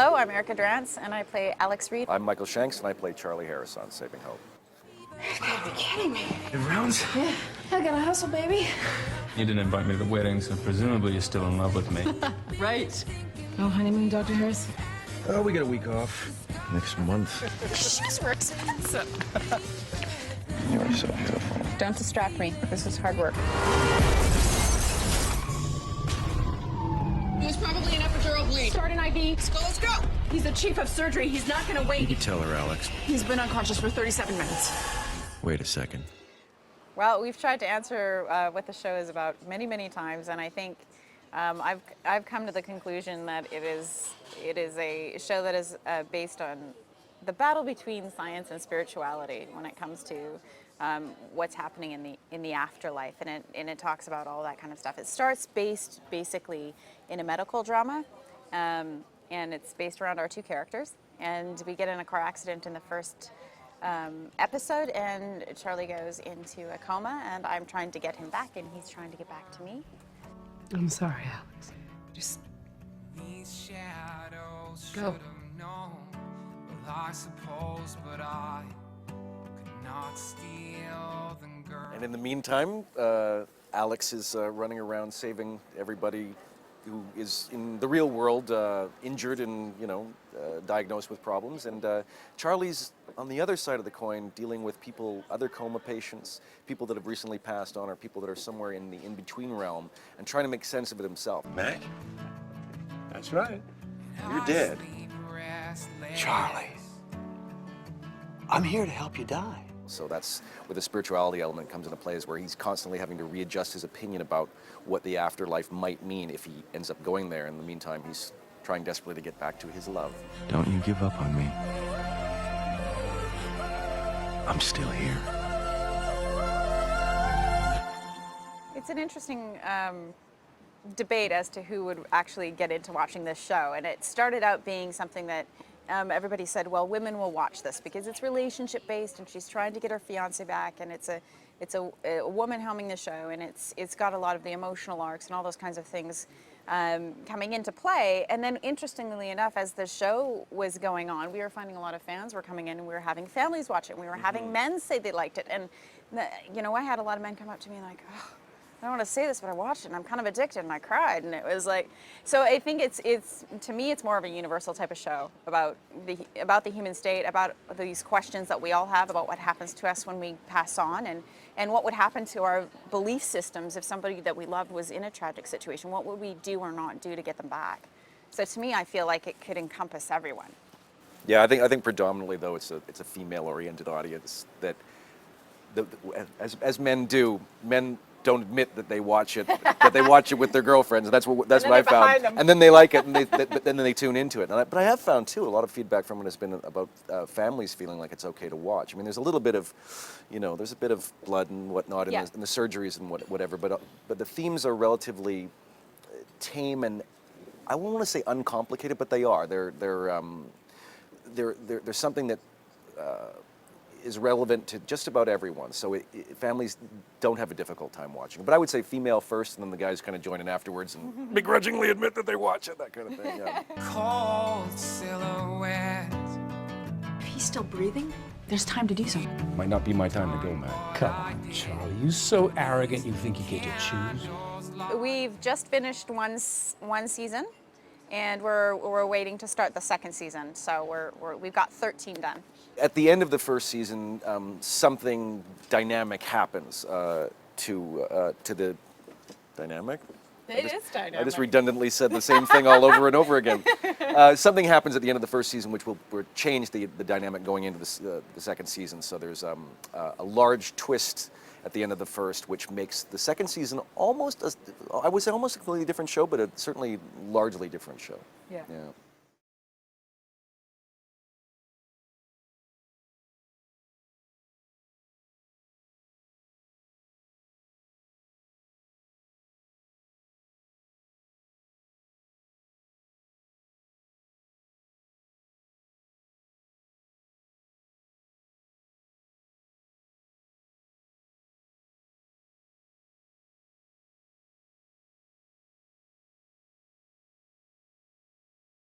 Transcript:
Hello, I'm Erica Durance, and I play Alex Reed. I'm Michael Shanks, and I play Charlie Harris on Saving Hope. You gotta be kidding me. In rounds? Yeah, I gotta hustle, baby. You didn't invite me to the wedding, so presumably you're still in love with me. Right. No honeymoon, Dr. Harris? Oh, we get a week off next month. Shoes were expensive. You are so beautiful. Don't distract me. This is hard work. It was probably an epidural bleed. Start an IV. Let's go. He's the chief of surgery. He's not gonna wait. You tell her, Alex. He's been unconscious for 37 minutes. Wait a second. Well, we've tried to answer what the show is about many, many times, and I think I've come to the conclusion that it is a show that is based on the battle between science and spirituality when it comes to what's happening in the afterlife, and it talks about all that kind of stuff. It starts basically in a medical drama, and it's based around our two characters. And we get in a car accident in the first episode, and Charlie goes into a coma, and I'm trying to get him back, and he's trying to get back to me. I'm sorry, Alex. Just go. I suppose, but I could not steal the girl. And in the meantime, Alex is running around saving everybody who is in the real world injured and, diagnosed with problems. And Charlie's on the other side of the coin, dealing with people, other coma patients, people that have recently passed on, or people that are somewhere in the in-between realm, and trying to make sense of it himself. Mac? That's right. You're dead. Charlie, I'm here to help you die. So that's where the spirituality element comes into play, is where he's constantly having to readjust his opinion about what the afterlife might mean if he ends up going there. In the meantime, he's trying desperately to get back to his love. Don't you give up on me. I'm still here. It's an interesting debate as to who would actually get into watching this show, and it started out being something that everybody said, well, women will watch this because it's relationship based, and she's trying to get her fiance back, and it's a woman helming the show, and it's got a lot of the emotional arcs and all those kinds of things coming into play. And then, interestingly enough, as the show was going on, we were finding a lot of fans were coming in, and we were having families watch it, and we were having men say they liked it, and I had a lot of men come up to me like, oh, I don't want to say this, but I watched it and I'm kind of addicted, and I cried, and it was like, so I think it's to me it's more of a universal type of show about the human state, about these questions that we all have about what happens to us when we pass on, and what would happen to our belief systems if somebody that we loved was in a tragic situation. What would we do or not do to get them back? So to me, I feel like it could encompass everyone. Yeah, I think predominantly though it's a female-oriented audience that as men do. Men don't admit that they watch it, but they watch it with their girlfriends, and that's what I found. And then they like it, and but then they tune into it. But I have found too a lot of feedback from it has been about families feeling like it's okay to watch. I mean, there's a little bit of, there's a bit of blood and whatnot in the surgeries and whatever, but the themes are relatively tame, and I won't want to say uncomplicated, but they are. They're something that is relevant to just about everyone, so families don't have a difficult time watching. But I would say female first, and then the guys kind of join in afterwards and begrudgingly admit that they watch it, that kind of thing. Yeah. Cold silhouette. If he's still breathing, there's time to do something. Might not be my time to go, Mac. Come on, Charlie. You're so arrogant you think you get to choose. We've just finished one season, and we're waiting to start the second season. So we've got 13 done. At the end of the first season, something dynamic happens to the dynamic. It is dynamic. I just redundantly said the same thing all over and over again. Something happens at the end of the first season which will change the dynamic going into the second season. So there's a large twist at the end of the first, which makes the second season I would say almost a completely different show, but a certainly largely different show. Yeah. Yeah.